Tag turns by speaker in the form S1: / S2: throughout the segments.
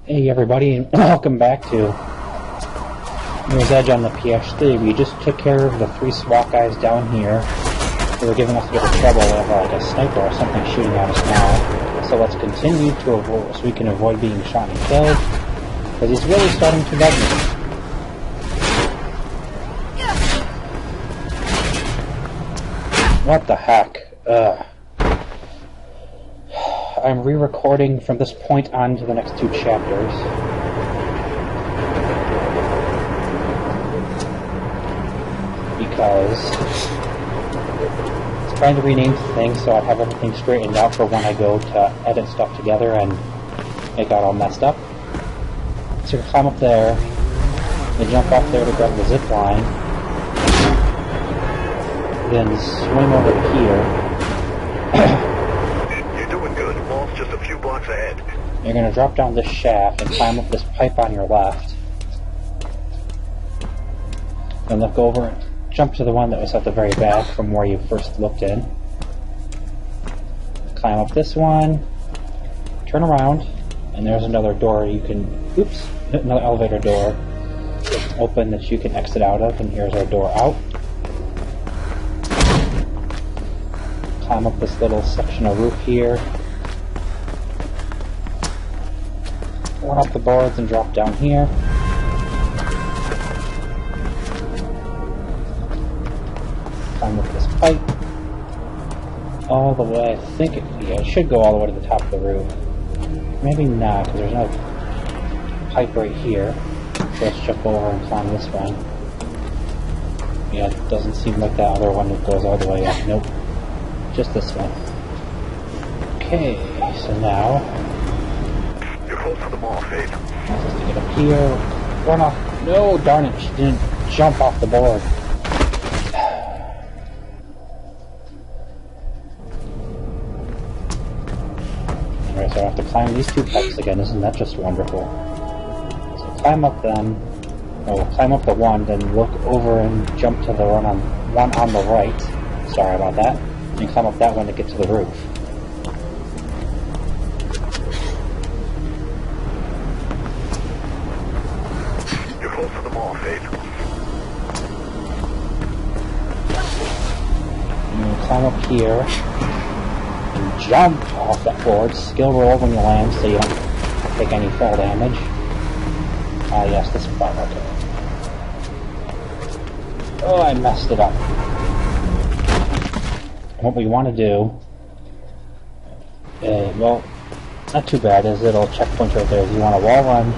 S1: Hey everybody, and welcome back to Mirror's Edge on the PS3. We just took care of the 3 SWAT guys down here. They were giving us a bit of trouble with like a sniper or something shooting at us now. So let's continue to avoid, so we can avoid being shot and killed. Because he's really starting to bug me. What the heck? I'm re-recording from this point on to the next 2 chapters. Because it's trying to rename things so I have everything straightened out for when I go to edit stuff together and it got all messed up. So you climb up there, then jump off there to grab the zip line, then swing over to here.
S2: Just a few blocks ahead.
S1: You're going to drop down this shaft and climb up this pipe on your left. Then look over and jump to the one that was at the very back from where you first looked in. Climb up this one, turn around, and there's another door you can, another elevator door open that you can exit out of, and here's our door out. Climb up this little section of roof here. Run up the boards and drop down here. Climb up this pipe. All the way, I think it should go all the way to the top of the roof. Maybe not, because there's no pipe right here. So let's jump over and climb this one. Yeah, it doesn't seem like that other one that goes all the way up. Nope. Just this one. Okay, so now
S2: Close to the mall, Faith.
S1: Just to get up here, run off. No, darn it, she didn't jump off the board. Alright, so I have to climb these 2 pipes again. Isn't that just wonderful? So climb up them. Oh, climb up the one, then look over and jump to the one on the right. Sorry about that. And climb up that one to get to the roof. Climb up here and jump off that board. Skill roll when you land so you don't take any fall damage. Ah, yes, this part. Okay. Oh, I messed it up. What we want to do, well, not too bad, is little checkpoint right there. You want to wall run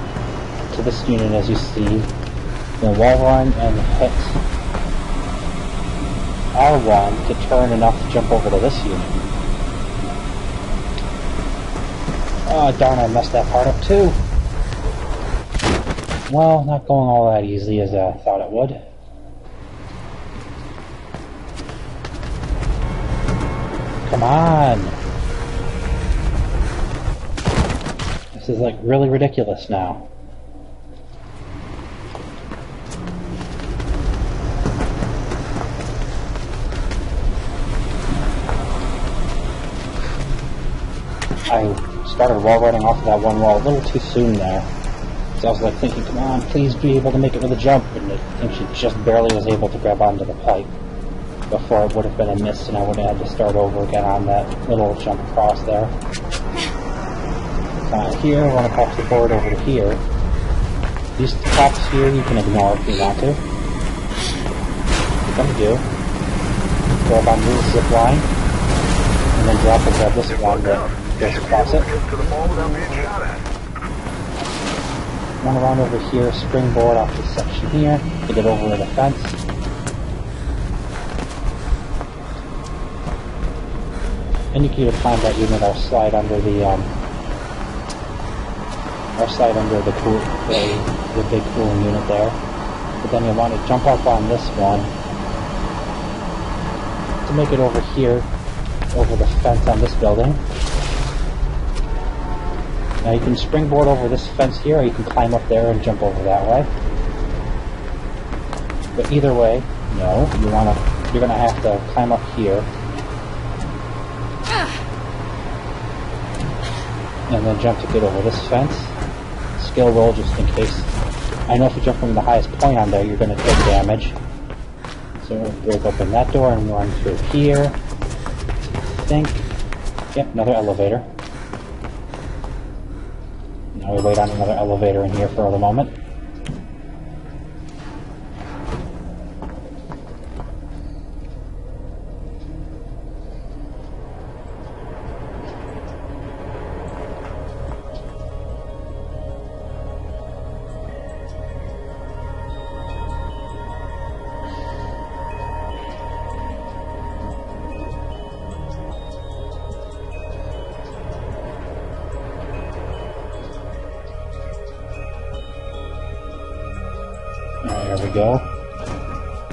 S1: to this unit as you see, then wall run and hit R1 to turn enough to jump over to this unit. Oh darn, I messed that part up too. Well, not going all that easy as I thought it would. Come on! This is like really ridiculous now. I started wall running off of that one wall a little too soon there. So I was like thinking, come on, please be able to make it with a jump. And I think she just barely was able to grab onto the pipe before it would have been a miss and I would have had to start over again on that little jump across there. Here, I run across the board over to here. These tops here you can ignore if you want to. What I'm going to do, go up on the zip line, and then drop and grab this one that goes across it. Run around over here, springboard off this section here to get over the fence. And you can even climb that unit or slide under the big cooling unit there. But then you want to jump up on this one to make it over here, over the fence on this building. Now you can springboard over this fence here, or you can climb up there and jump over that way. But either way, no, you're gonna have to climb up here and then jump to get over this fence, skill roll just in case. I know if you jump from the highest point on there, you're going to take damage. So we'll break open that door and run through here. I think. Yep, another elevator. Now we wait on another elevator in here for a moment. Alright, there we go.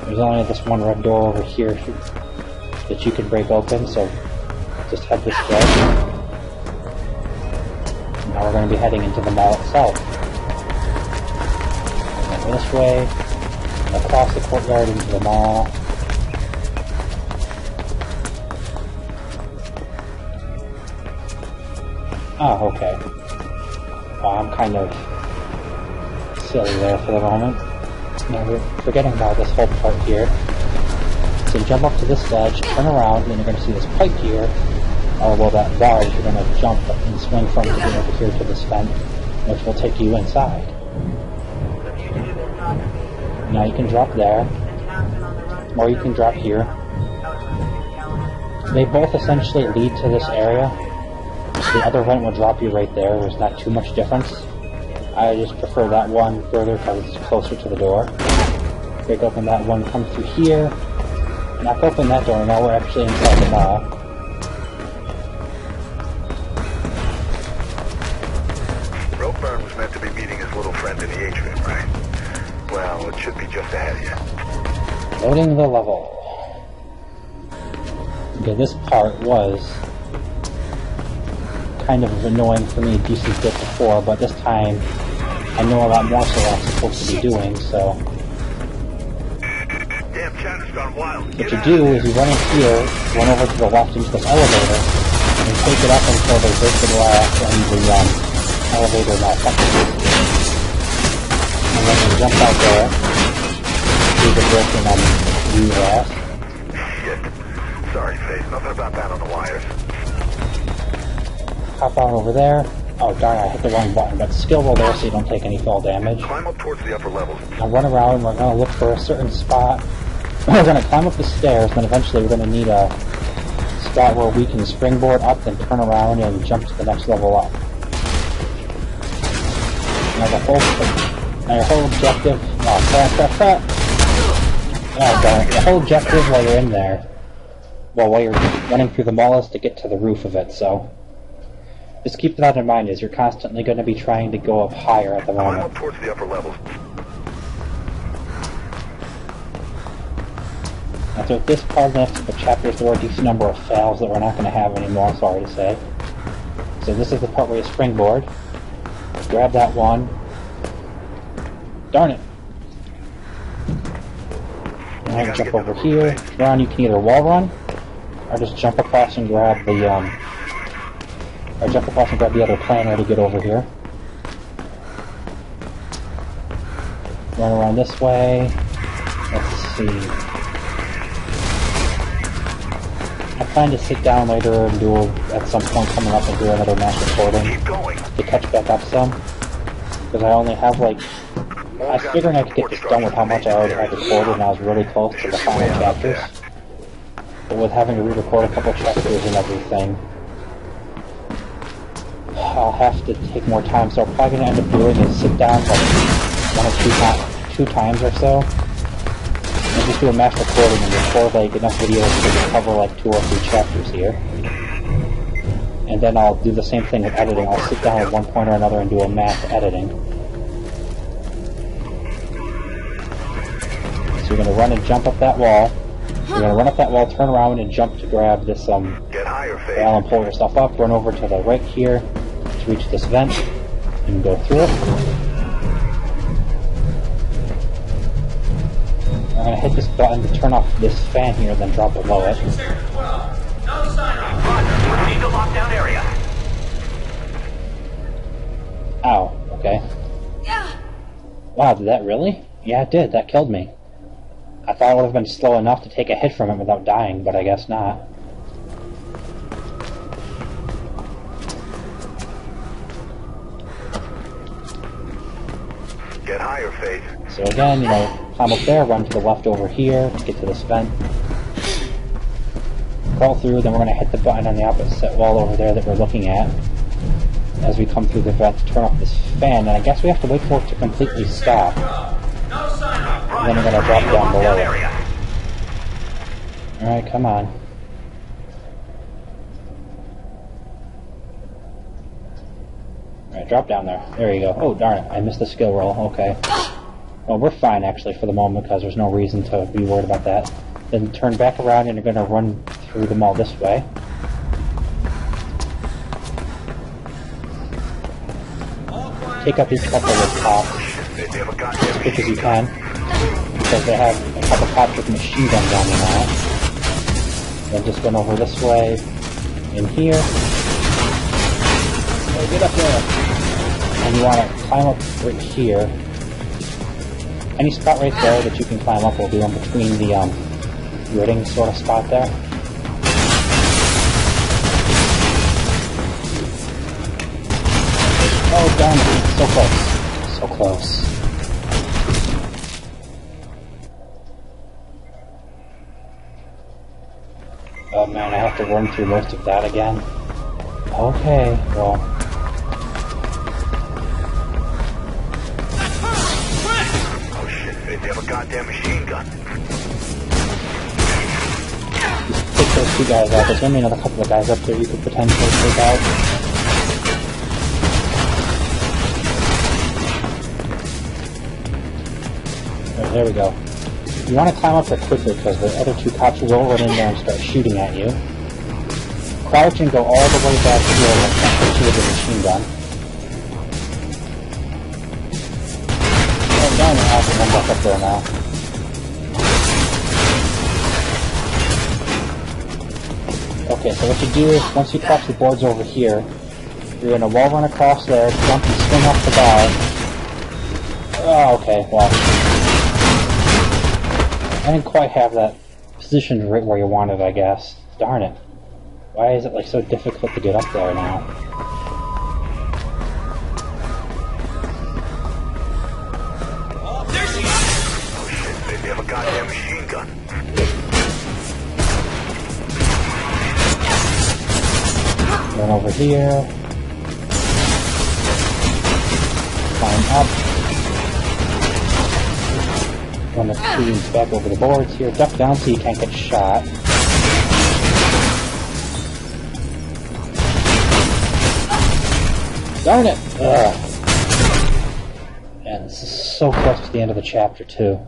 S1: There's only this one red door over here that you can break open, so just head this way. Now we're going to be heading into the mall itself. And this way, across the courtyard into the mall. Oh, okay. Well, I'm kind of silly there for the moment. Now we're forgetting about this whole part here. So you jump up to this ledge, turn around, and then you're going to see this pipe here, or well, that barge you're going to jump and swing from to get over here to this vent, which will take you inside. Now you can drop there, or you can drop here. They both essentially lead to this area. The other vent will drop you right there. There's not too much difference. I just prefer that one further because it's closer to the door. Break open that one, come through here, knock open that door, and now we're actually inside the mall.
S2: Ropeburn was meant to be meeting his little friend in the H-Vent, right? Well, it should be just ahead of you.
S1: Loading the level. Okay, this part was kind of annoying for me, DC did before, but this time I know a lot more so what I'm supposed to be doing, so.
S2: Damn China's gone wild.
S1: What you do is you run in here, run over to the left into this elevator, and take it up until they break the glass and the elevator malfunctions. And then you jump out there, through the broken glass.
S2: Shit. Sorry, Faith. Nothing about that on the wires.
S1: Hop out over there. Oh darn, I hit the wrong button, but skill roll there so you don't take any fall damage.
S2: Climb up towards the upper levels.
S1: Now run around, we're going to look for a certain spot. We're going to climb up the stairs, then eventually we're going to need a spot where we can springboard up and turn around and jump to the next level up. Now your whole objective... Oh, crap. Oh darn, the whole objective while you're in there, well, while you're running through the mall is to get to the roof of it, so... Just keep that in mind, as you're constantly going to be trying to go up higher at the moment.
S2: Climb up towards the upper levels.
S1: And so at this part of the chapters, there are a decent number of fails that we're not going to have anymore, sorry to say. So this is the part where you springboard. Grab that one. Darn it. And I can jump over here. Run, you can either wall run, or just jump across and grab the, or jump across and grab the other planner to get over here. Run around this way. Let's see. I plan to sit down later and do, at some point coming up, and do another mass recording to catch back up some. Because I only have like... I was figuring I could get this done with how much I already had recorded, and I was really close to the final chapters. But with having to re-record a couple chapters and everything, I'll have to take more time, so I'm probably going to end up doing is sit down like one or two times or so, and just do a mass recording and record like enough videos to cover like 2 or 3 chapters here. And then I'll do the same thing with editing. I'll sit down at one point or another and do a mass editing. So you're going to run and jump up that wall. You're going to run up that wall, turn around, and jump to grab this,
S2: Get higher, Faith.
S1: and pull yourself up, run over to the right here to reach this vent, and go through it. I'm going to hit this button to turn off this fan here, then drop below it.
S3: No sign of Roger. Proceed to lockdown area.
S1: Ow, okay. Wow, did that really? Yeah, it did. That killed me. I thought I would have been slow enough to take a hit from it without dying, but I guess not.
S2: Get higher, Faith.
S1: So again, climb up there, run to the left over here, get to this vent. Crawl through, then we're going to hit the button on the opposite wall over there that we're looking at. As we come through the vent to turn off this fan, and I guess we have to wait for it to completely stop.
S3: No sign off.
S1: And then we're going to drop down below it. Alright, come on. Alright, drop down there. There you go. Oh, darn it. I missed the skill roll. Okay. Well, we're fine, actually, for the moment, because there's no reason to be worried about that. Then turn back around, and you're going to run through them all this way. Take up each couple of the tops as quick as you can, because they have a couple cops with machine guns on them now. Then just run over this way, in here. Oh, get up there. And you want to climb up right here. Any spot right there that you can climb up will be in between the rigging sort of spot there. Oh, darn it. So close. So close. Oh man, I have to run through most of that again. Okay, well.
S2: Oh shit, Faith, they have a goddamn machine gun.
S1: Just take those two guys out. There's only another couple of guys up there you could potentially take out. There we go. You want to climb up there quickly because the other two cops will run in there and start shooting at you. Crouch and go all the way back here and hit you with the machine gun. Oh, darn it, I have to run back up there now. Okay, so what you do is, once you cross the boards over here, you're going to wall run across there, jump and swing off the bar. Oh, okay, well. I didn't quite have that positioned right where you wanted, I guess. Darn it. Why is it like so difficult to get up there now?
S3: Oh, there she is!
S2: Oh shit, Faith, they have a goddamn machine gun.
S1: Run over here. Climb up. Run the screens back over the boards here. Duck down so you can't get shot. Darn it! Ugh. And this is so close to the end of the chapter, too.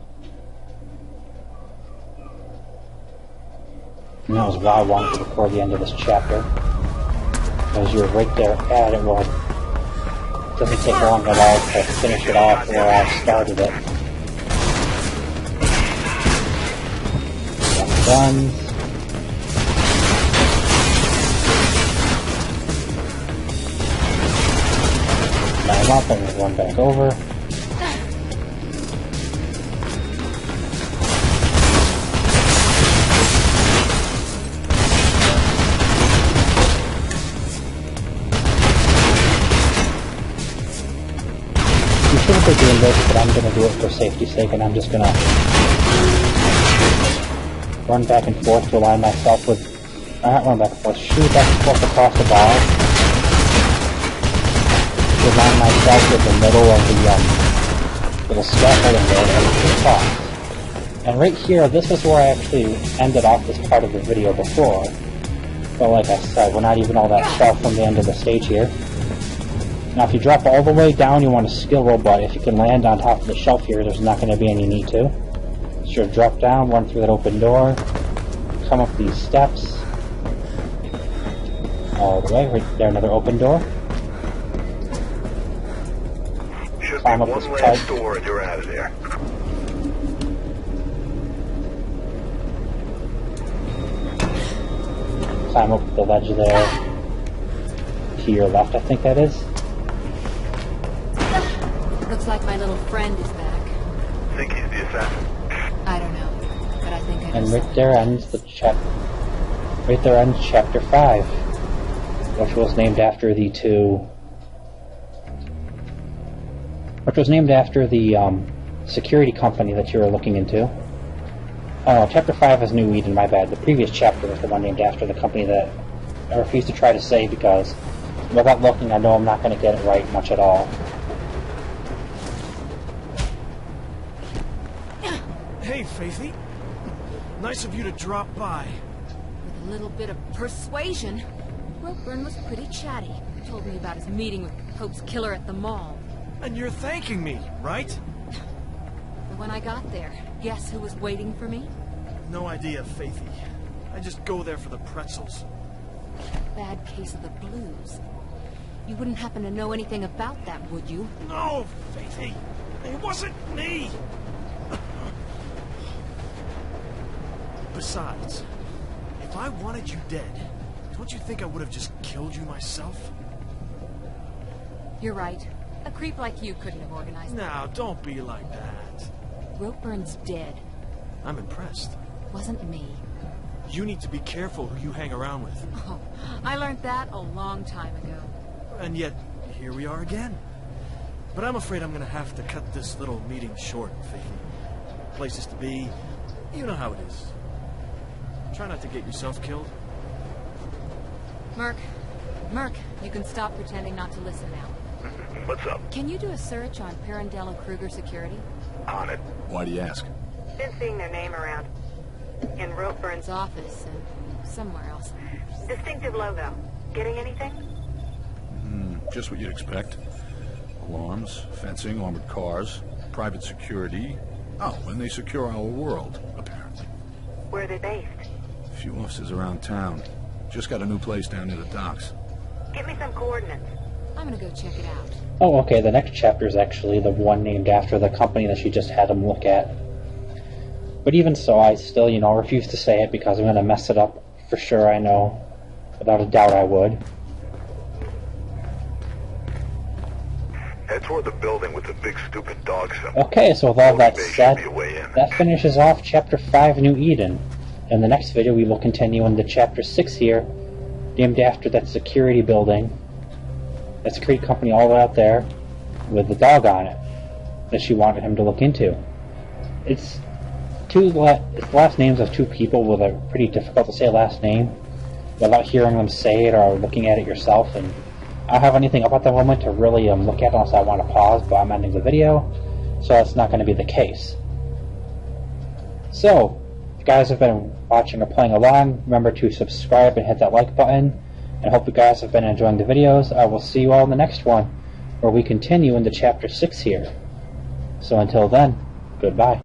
S1: And that was why I wanted to record the end of this chapter. Because you're right there at it. Well, it doesn't take long at all to finish it off where I started it. Guns. Climb up and run back over. You shouldn't be doing this, but I'm going to do it for safety's sake, and I'm just going to run back and forth to align myself with, not run back and forth, shoot back and forth across the bar to align myself with the middle of the little scaffolding there to the top. And right here, this is where I actually ended off this part of the video before. But like I said, we're not even all that far from the end of the stage here. Now if you drop all the way down, you want a skill roll, but if you can land on top of the shelf here, there's not going to be any need to. So drop down, run through that open door, come up these steps, all the way, right there, another open door.
S2: Should
S1: Climb
S2: be
S1: up
S2: one
S1: this
S2: last
S1: pipe.
S2: door and you're out of there.
S1: Climb up the ledge there, to your left, I think that is.
S4: Looks like my little friend is back.
S2: Think he's the assassin?
S4: I don't know, but I think I know
S1: And right
S4: something.
S1: there ends the Right there ends chapter 5, which was named after the security company that you were looking into. Oh no, chapter 5 is New Eden, my bad. The previous chapter was the one named after the company that I refuse to try to say because without looking I know I'm not going to get it right much at all.
S5: Hey, Faithy. Nice of you to drop by.
S4: With a little bit of persuasion, Ropeburn was pretty chatty. Told me about his meeting with Pope's killer at the mall.
S5: And you're thanking me, right?
S4: But when I got there, guess who was waiting for me?
S5: No idea, Faithy. I just go there for the pretzels.
S4: Bad case of the blues. You wouldn't happen to know anything about that, would you?
S5: No, Faithy. It wasn't me. Besides, if I wanted you dead, don't you think I would have just killed you myself?
S4: You're right. A creep like you couldn't have organized that.
S5: Now, don't be like that.
S4: Ropeburn's dead.
S5: I'm impressed.
S4: Wasn't me.
S5: You need to be careful who you hang around with.
S4: Oh, I learned that a long time ago.
S5: And yet, here we are again. But I'm afraid I'm gonna have to cut this little meeting short, Faithy. Places to be, you know how it is. Try not to get yourself killed.
S4: Merc, you can stop pretending not to listen now.
S2: What's up?
S4: Can you do a search on Pirandello Kruger Security?
S2: On it.
S6: Why do you ask?
S7: Been seeing their name around. In Ropeburn's
S4: His office and somewhere else.
S7: distinctive logo. Getting anything?
S6: Just what you'd expect. Alarms, fencing, armored cars, private security. Oh, and they secure our world, apparently.
S7: Where are they based?
S6: A few offices around town. Just got a new place down near the docks.
S7: Give me some coordinates.
S4: I'm gonna go check it out.
S1: Oh, okay, the next chapter is actually the one named after the company that she just had him look at. But even so, I still, refuse to say it because I'm going to mess it up for sure, I know. Without a doubt I would.
S2: Head toward the building with the big stupid dog symbol.
S1: Okay, so with all that
S2: Bay should
S1: said,
S2: be a way in.
S1: that finishes off Chapter 5, New Eden. In the next video, we will continue into Chapter 6 here, named after that security building, that security company all the way out there, with the dog on it, that she wanted him to look into. It's the last names of two people with a pretty difficult to say last name without hearing them say it or looking at it yourself, and I don't have anything up at the moment to really look at unless I want to pause, but I'm ending the video, so that's not going to be the case. So, if you guys have been watching or playing along, remember to subscribe and hit that like button, and I hope you guys have been enjoying the videos. I will see you all in the next one, where we continue into Chapter 6 here. So until then, goodbye.